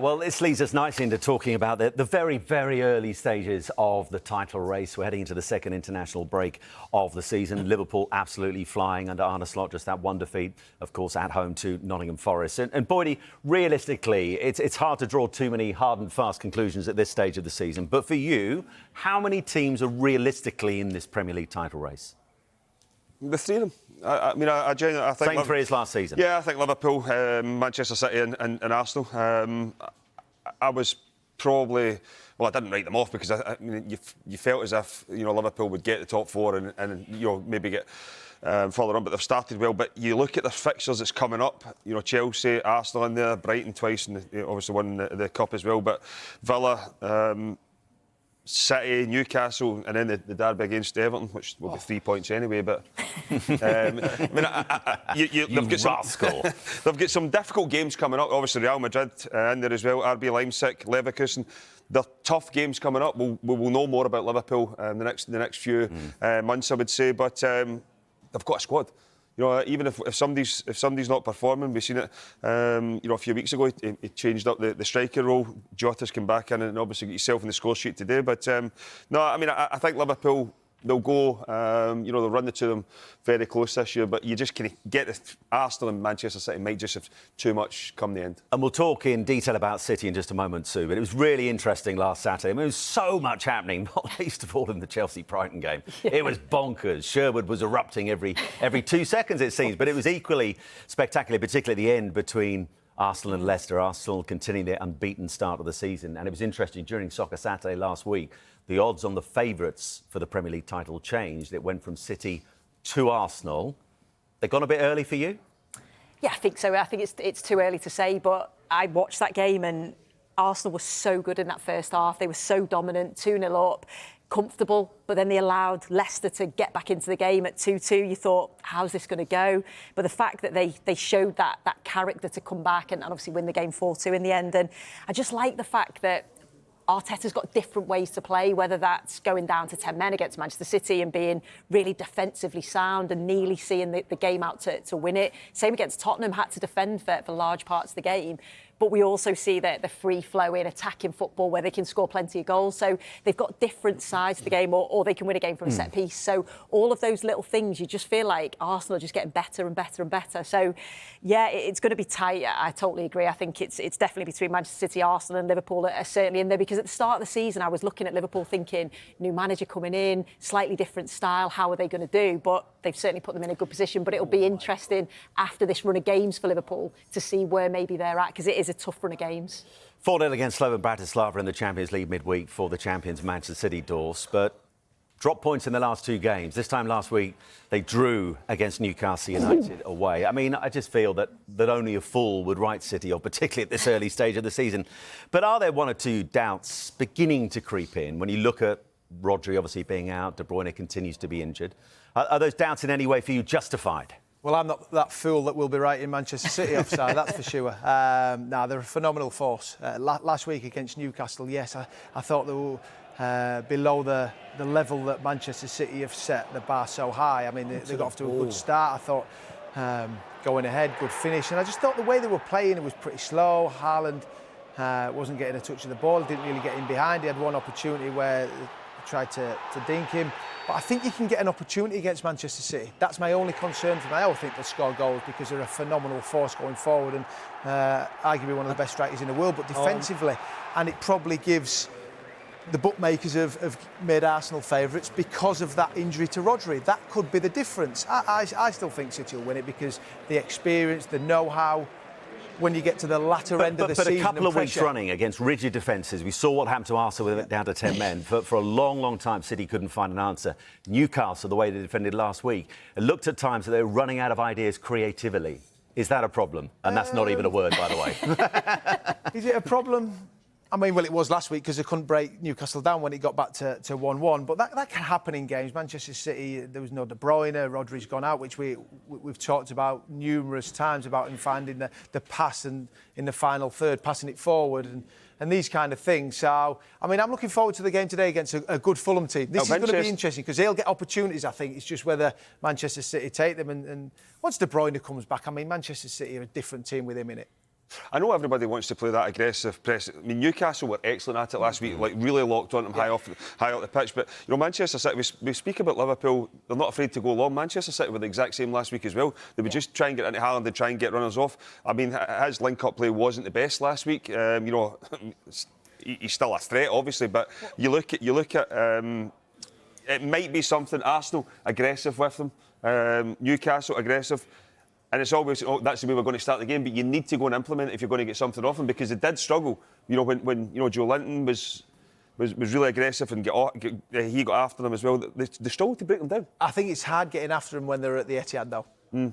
Well, this leads us nicely into talking about the very, very early stages of the title race. We're heading into the second international break of the season. Liverpool absolutely flying under Arne Slot, just that one defeat, of course, at home to Nottingham Forest. And Boydie, realistically, it's hard to draw too many hard and fast conclusions at this stage of the season. But for you, how many teams are realistically in this Premier League title race? The three of them. I genuinely think... Same three as last season? Yeah, I think Liverpool, Manchester City and Arsenal. I was probably... Well, I didn't write them off because you felt as if Liverpool would get the top four and maybe get further on, but they've started well. But you look at the fixtures that's coming up, Chelsea, Arsenal in there, Brighton twice, and obviously won the Cup as well. But Villa... City, Newcastle, and then the derby against Everton, which will be 3 points anyway. But they've got some difficult games coming up. Obviously, Real Madrid in there as well. RB Leipzig, Leverkusen. They're tough games coming up. We'll know more about Liverpool in the next few months, I would say. But they've got a squad. Even if somebody's not performing, we've seen it. A few weeks ago, he changed up the striker role. Jota's come back in and obviously got yourself in the score sheet today. But I think Liverpool, they'll go. They'll run the two of them very close this year. But you just kind of get the Arsenal and Manchester City might just have too much come the end. And we'll talk in detail about City in just a moment, Sue. But it was really interesting last Saturday. There was so much happening, not least of all in the Chelsea-Brighton game. It was bonkers. Sherwood was erupting every 2 seconds, it seems. But it was equally spectacular, particularly at the end between Arsenal and Leicester. Arsenal continuing their unbeaten start of the season. And it was interesting, during Soccer Saturday last week, the odds on the favourites for the Premier League title changed. It went from City to Arsenal. They've gone a bit early for you? Yeah, I think so. I think it's too early to say, but I watched that game and Arsenal was so good in that first half. They were so dominant, 2-0 up, comfortable, but then they allowed Leicester to get back into the game at 2-2. You thought, how's this going to go? But the fact that they showed that character to come back and obviously win the game 4-2 in the end. And I just like the fact that Arteta's got different ways to play, whether that's going down to 10 men against Manchester City and being really defensively sound and nearly seeing the game out to win it. Same against Tottenham, had to defend for large parts of the game. But we also see the free-flowing, attacking football where they can score plenty of goals. So they've got different sides to the game, or they can win a game from a set-piece. So all of those little things, you just feel like Arsenal are just getting better and better and better. So, yeah, it's going to be tight. I totally agree. I think it's definitely between Manchester City, Arsenal and Liverpool are certainly in there. Because at the start of the season, I was looking at Liverpool thinking, new manager coming in, slightly different style, how are they going to do? But they've certainly put them in a good position. But it'll be interesting after this run of games for Liverpool to see where maybe they're at, because it is a tough run of games. 4-0 against Slovan Bratislava in the Champions League midweek for the champions Manchester City, Dorse, but dropped points in the last two games. This time last week, they drew against Newcastle United away. I mean, I just feel that only a fool would write City off, particularly at this early stage of the season. But are there one or two doubts beginning to creep in when you look at Rodri obviously being out, De Bruyne continues to be injured? Are those doubts in any way for you justified? Well, I'm not that fool that will be writing Manchester City offside, that's for sure. They're a phenomenal force. Last week against Newcastle, yes, I thought they were below the level that Manchester City have set the bar so high. I mean, they got off to a good start. I thought going ahead, good finish. And I just thought the way they were playing, it was pretty slow. Haaland wasn't getting a touch of the ball, didn't really get in behind. He had one opportunity where they tried to dink him. But I think you can get an opportunity against Manchester City. That's my only concern for them. I don't think they'll score goals because they're a phenomenal force going forward and arguably one of the best strikers in the world. But defensively, and it probably gives the bookmakers have made Arsenal favourites because of that injury to Rodri. That could be the difference. I still think City will win it because the experience, the know-how, when you get to the latter end of the season. But a couple of weeks running against rigid defences. We saw what happened to Arsenal with it down to 10 men. For a long, long time, City couldn't find an answer. Newcastle, the way they defended last week, it looked at times that they were running out of ideas creatively. Is that a problem? And that's not even a word, by the way. Is it a problem? I mean, well, it was last week because they couldn't break Newcastle down when it got back to 1-1. But that can happen in games. Manchester City, there was no De Bruyne, Rodri's gone out, which we've talked about numerous times about him finding the pass and in the final third, passing it forward and these kind of things. So, I mean, I'm looking forward to the game today against a good Fulham team. This is going to be interesting because they'll get opportunities, I think. It's just whether Manchester City take them. And once De Bruyne comes back, I mean, Manchester City are a different team with him in it. I know everybody wants to play that aggressive press. I mean, Newcastle were excellent at it last week, like really locked on them high up the pitch. But, you know, Manchester City, we speak about Liverpool, they're not afraid to go long. Manchester City were the exact same last week as well. They would just try and get into Haaland and try and get runners off. I mean, his link-up play wasn't the best last week. You know, he's still a threat, obviously, but you look at it might be something. Arsenal aggressive with them, Newcastle aggressive. And it's always, that's the way we're going to start the game, but you need to go and implement it if you're going to get something off them, because they did struggle. You know, when you know, Joe Linton was really aggressive and he got after them as well. They struggled to break them down. I think it's hard getting after them when they're at the Etihad, though.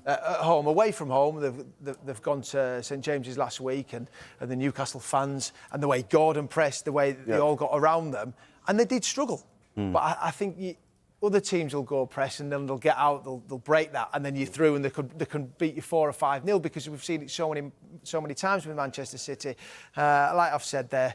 At home, away from home, they've gone to St James's last week, and the Newcastle fans, and the way Gordon pressed, the way they all got around them, and they did struggle. But I think other teams will go press, and then they'll get out, they'll break that, and then you're through, and they can beat you 4 or 5-0, because we've seen it so many times with Manchester City. Like I've said there,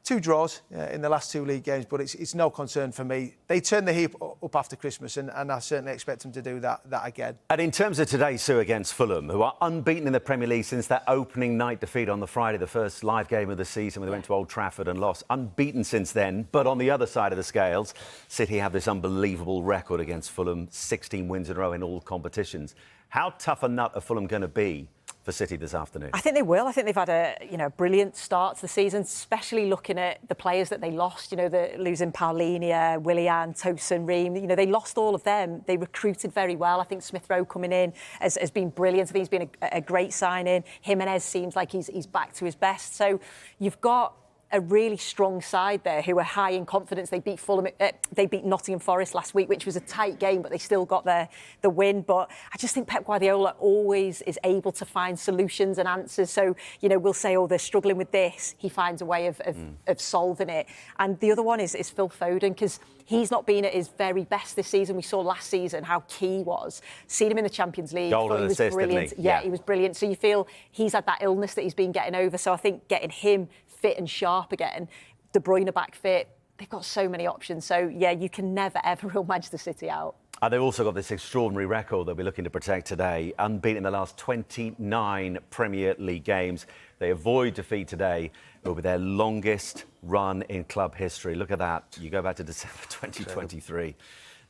2 draws in the last 2 league games, but it's no concern for me. They turn the heat up after Christmas, and I certainly expect them to do that again. And in terms of today, Sue, against Fulham, who are unbeaten in the Premier League since that opening night defeat on the Friday, the first live game of the season when they went to Old Trafford and lost. Unbeaten since then, but on the other side of the scales, City have this unbelievable record against Fulham, 16 wins in a row in all competitions. How tough a nut are Fulham going to be for City this afternoon? I think they will. I think they've had a brilliant start to the season, especially looking at the players that they lost. You know, losing Paulinia, Willian, Tosun, Ream. You know, they lost all of them. They recruited very well. I think Smith Rowe coming in has been brilliant. I think he's been a great signing. Jimenez seems like he's back to his best. So you've got a really strong side there who are high in confidence. They beat Fulham. They beat Nottingham Forest last week, which was a tight game, but they still got the win. But I just think Pep Guardiola always is able to find solutions and answers. So, you know, we'll say, they're struggling with this. He finds a way of solving it. And the other one is Phil Foden, because he's not been at his very best this season. We saw last season how key he was. Seen him in the Champions League. Goal and assist, brilliant. didn't he? Yeah, he was brilliant. So you feel he's had that illness that he's been getting over. So I think getting him fit and sharp again, De Bruyne back fit, they've got so many options. So, yeah, you can never, ever rule Manchester City out. They've also got this extraordinary record they'll be looking to protect today. Unbeaten in the last 29 Premier League games. They avoid defeat today. It will be their longest run in club history. Look at that. You go back to December 2023.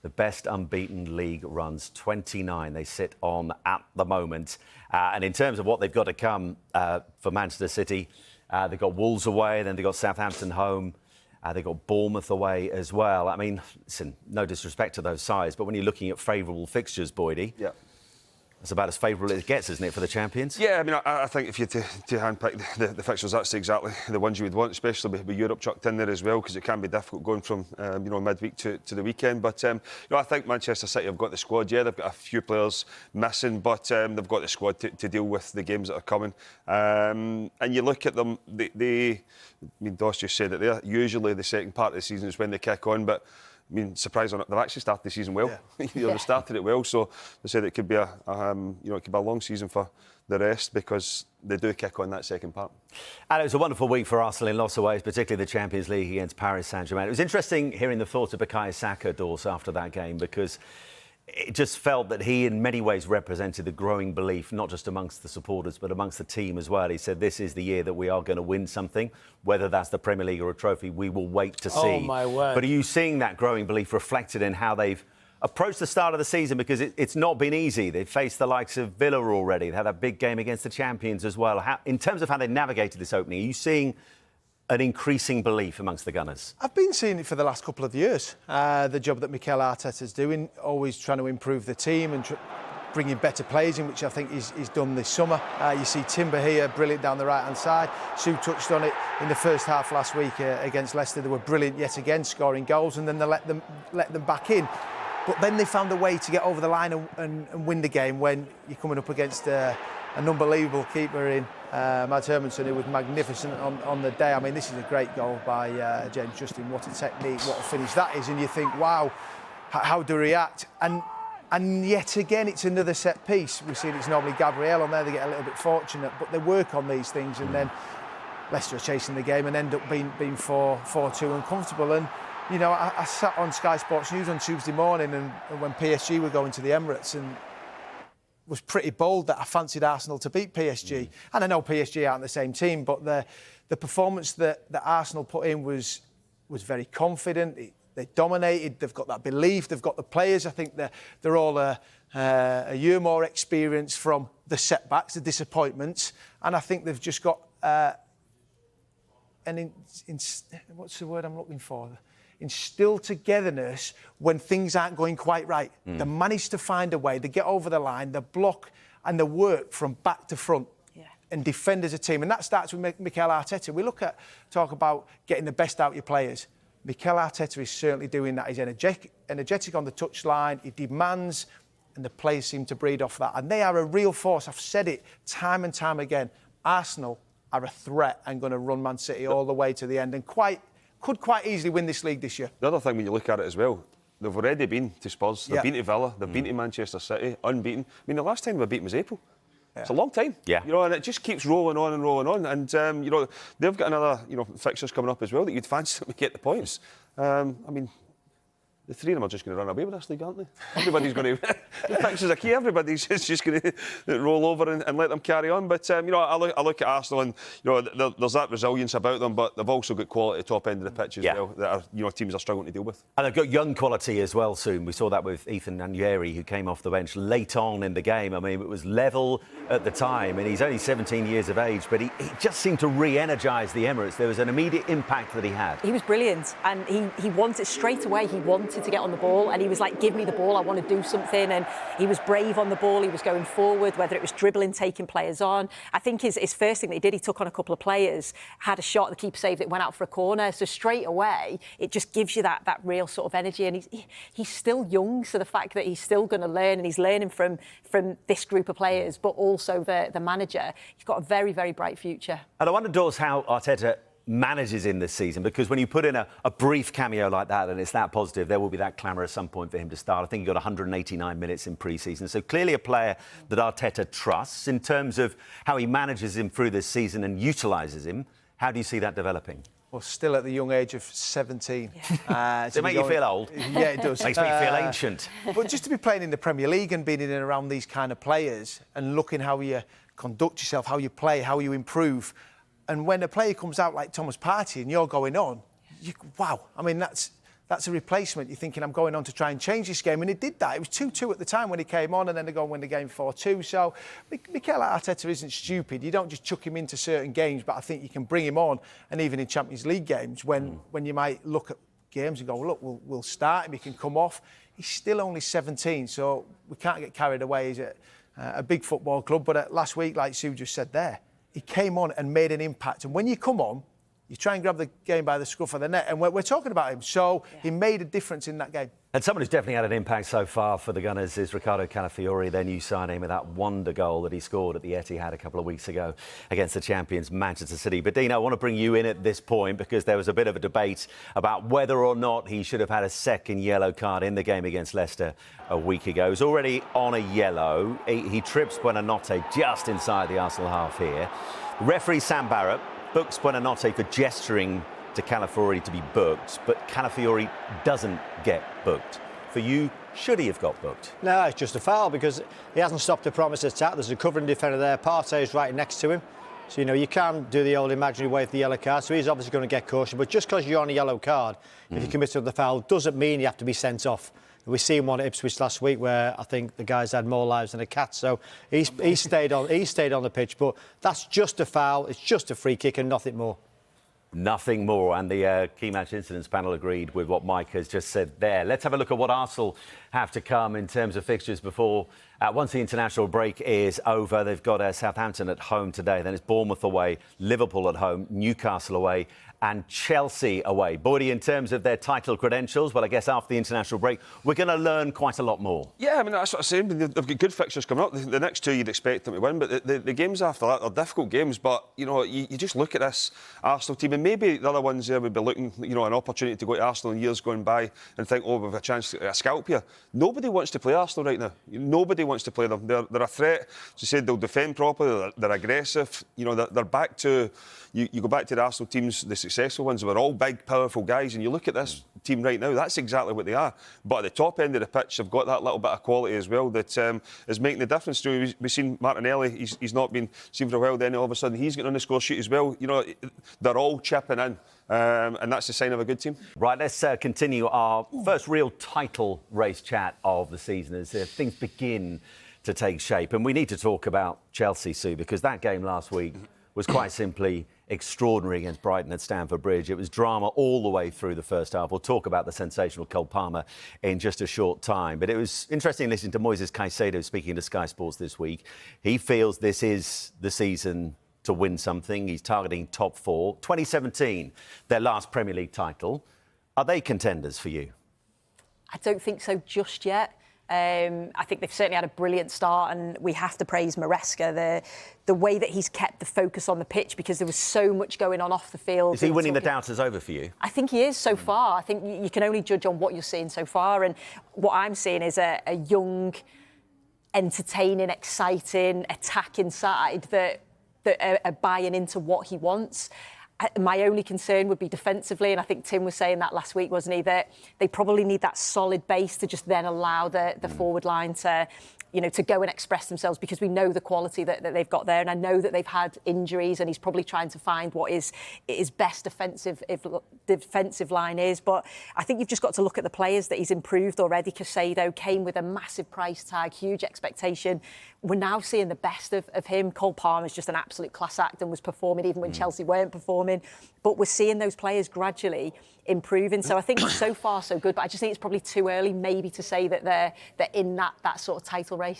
The best unbeaten league runs, 29 they sit on at the moment. And in terms of what they've got to come for Manchester City, they've got Wolves away, then they've got Southampton home. They've got Bournemouth away as well. I mean, listen, no disrespect to those sides, but when you're looking at favourable fixtures, Boydie, it's about as favourable as it gets, isn't it, for the champions? Yeah, I mean, I think if you had to handpick the fixtures, that's exactly the ones you would want, especially with Europe chucked in there as well, because it can be difficult going from midweek to the weekend. But I think Manchester City have got the squad. Yeah, they've got a few players missing, but they've got the squad to deal with the games that are coming. And you look at them, I mean, Doss just said that they're usually the second part of the season is when they kick on, but I mean, surprise or not, they've actually started the season well. They've started it well, so they said it could be a long season for the rest, because they do kick on that second part. And it was a wonderful week for Arsenal in lots of ways, particularly the Champions League against Paris Saint-Germain. It was interesting hearing the thoughts of Bukayo Saka, Dawes, after that game, because it just felt that he in many ways represented the growing belief, not just amongst the supporters, but amongst the team as well. He said, this is the year that we are going to win something, whether that's the Premier League or a trophy, we will wait to see. Oh, my word. But are you seeing that growing belief reflected in how they've approached the start of the season? Because it's not been easy. They've faced the likes of Villa already. They had a big game against the champions as well. In terms of how they navigated this opening, are you seeing an increasing belief amongst the Gunners? I've been seeing it for the last couple of years. The job that Mikel Arteta's doing, always trying to improve the team and bringing better players in, which I think he's done this summer. You see Timber here, brilliant down the right-hand side. Sue touched on it in the first half last week against Leicester. They were brilliant yet again, scoring goals, and then they let them back in. But then they found a way to get over the line and win the game when you're coming up against an unbelievable keeper in Mads Hermansen, who was magnificent on the day. I mean, this is a great goal by James Justin. What a technique, what a finish that is. And you think, wow, how do we react? And yet again, it's another set piece. We've seen it's normally Gabriel on there. They get a little bit fortunate, but they work on these things. And then Leicester are chasing the game and end up being 4-2 and comfortable. And, you know, I sat on Sky Sports News on Tuesday morning and when PSG were going to the Emirates, and was pretty bold that I fancied Arsenal to beat PSG. And I know PSG aren't the same team, but the performance that Arsenal put in was very confident. They dominated. They've got that belief. They've got the players. I think they're all a year more experience from the setbacks, the disappointments, and I think they've just got what's the word I'm looking for? Instill togetherness when things aren't going quite right. They manage to find a way. They get over the line. They block and they work from back to front. And defend as a team, and that starts with Mikel Arteta. We talk about getting the best out of your players. Mikel Arteta is certainly doing that. He's energetic on the touchline. He demands, and the players seem to breed off that. And they are a real force. I've said it time and time again. Arsenal are a threat and going to run Man City all the way to the end, and could quite easily win this league this year. The other thing when you look at it as well, they've already been to Spurs. They've been to Villa. They've been to Manchester City, unbeaten. I mean, the last time they were beaten was April. It's a long time, and it just keeps rolling on and rolling on. And they've got another, fixtures coming up as well that you'd fancy them to get the points. I mean, the three of them are just going to run away with this league, aren't they? Everybody's going to. The fixtures are key. Everybody's just going to roll over and let them carry on. But I look at Arsenal, and there's that resilience about them, but they've also got quality at the top end of the pitch as well that are, teams are struggling to deal with. And they've got young quality as well. Soon we saw that with Nwaneri, who came off the bench late on in the game. I mean, it was level at the time, and he's only 17 years of age, but he just seemed to re-energise the Emirates. There was an immediate impact that he had. He was brilliant, and he wanted straight away. He wanted to get on the ball, and he was like, give me the ball, I want to do something. And he was brave on the ball. He was going forward, whether it was dribbling, taking players on. I think his first thing that he did, he took on a couple of players, had a shot, the keeper saved it, went out for a corner. So straight away, it just gives you that real sort of energy. And he's still young, so the fact that he's still going to learn, and he's learning from this group of players, but also the manager, he's got a very, very bright future. And I wonder, Dawes, how Arteta manages in this season, because when you put in a brief cameo like that and it's that positive, there will be that clamour at some point for him to start. I think he got 189 minutes in pre-season, so clearly a player that Arteta trusts. In terms of how he manages him through this season and utilises him, how do you see that developing? Well, still at the young age of 17. Does it make you feel old? Yeah, it does. Makes me feel ancient. But just to be playing in the Premier League and being in and around these kind of players and looking how you conduct yourself, how you play, how you improve. And when a player comes out like Thomas Partey and you're going on, wow. I mean, that's a replacement. You're thinking, I'm going on to try and change this game. And he did that. It was 2-2 at the time when he came on, and then they go and win the game 4-2. So Mikel Arteta isn't stupid. You don't just chuck him into certain games, but I think you can bring him on, and even in Champions League games, when you might look at games and go, look, we'll start him, he can come off. He's still only 17, so we can't get carried away. He's at a big football club. But last week, like Sue just said there, he came on and made an impact. And when you come on, you try and grab the game by the scruff of the neck. And we're talking about him. So he made a difference in that game. And someone who's definitely had an impact so far for the Gunners is Riccardo Calafiori, their new signing, with that wonder goal that he scored at the Etihad a couple of weeks ago against the champions Manchester City. But Dean, I want to bring you in at this point because there was a bit of a debate about whether or not he should have had a second yellow card in the game against Leicester a week ago. He's already on a yellow. He trips Buonanotte just inside the Arsenal half here. Referee Sam Barrett books Buonanotte for gesturing to Calafiori to be booked, but Calafiori doesn't get booked. For you, should he have got booked? No, it's just a foul because he hasn't stopped a promised attack. There's a covering defender there. Partey is right next to him. So, you can't do the old imaginary wave for the yellow card, so he's obviously going to get caution. But just because you're on a yellow card, if you commit the foul, doesn't mean you have to be sent off. We seen one at Ipswich last week where I think the guys had more lives than a cat. So he stayed on the pitch. But that's just a foul. It's just a free kick and nothing more. Nothing more. And the key match incidents panel agreed with what Mike has just said there. Let's have a look at what Arsenal have to come in terms of fixtures before, once the international break is over. They've got Southampton at home today. Then it's Bournemouth away, Liverpool at home, Newcastle away, and Chelsea away. Boydie, in terms of their title credentials, well, I guess after the international break, we're going to learn quite a lot more. Yeah, I mean, that's what I'm saying. They've got good fixtures coming up. The next two you'd expect them to win, but the games after that are difficult games. But, you just look at this Arsenal team, and maybe the other ones there would be looking, an opportunity to go to Arsenal in years going by and think, we've a chance to get a scalp here. Nobody wants to play Arsenal right now. Nobody wants to play them. They're a threat. As you said, they'll defend properly. They're aggressive. You know, they're back to. You go back to the Arsenal teams, the successful ones. They're all big, powerful guys, and you look at this team right now. That's exactly what they are. But at the top end of the pitch, they've got that little bit of quality as well that is making the difference. We've seen Martinelli. He's not been seen for a while. Then all of a sudden he's getting on the score sheet as well. You know, they're all chipping in. And that's a sign of a good team. Right, let's continue our first real title race chat of the season as things begin to take shape. And we need to talk about Chelsea, Sue, because that game last week was quite simply extraordinary against Brighton at Stamford Bridge. It was drama all the way through the first half. We'll talk about the sensational Cole Palmer in just a short time. But it was interesting listening to Moises Caicedo speaking to Sky Sports this week. He feels this is the season to win something. He's targeting top 4. 2017, their last Premier League title. Are they contenders for you? I don't think so just yet. I think they've certainly had a brilliant start, and we have to praise Maresca, the way that he's kept the focus on the pitch, because there was so much going on off the field. Is he winning the doubters over for you? I think he is so far. I think you can only judge on what you're seeing so far, and what I'm seeing is a young, entertaining, exciting, attacking side that are buying into what he wants. My only concern would be defensively, and I think Tim was saying that last week, wasn't he, that they probably need that solid base to just then allow the forward line to, you know, to go and express themselves, because we know the quality that they've got there, and I know that they've had injuries, and he's probably trying to find what his best defensive line is. But I think you've just got to look at the players that he's improved already. Caicedo came with a massive price tag, huge expectation. We're now seeing the best of him. Cole Palmer is just an absolute class act and was performing even when Chelsea weren't performing. But we're seeing those players gradually improving. So I think so far so good. But I just think it's probably too early maybe to say that they're in that sort of title race.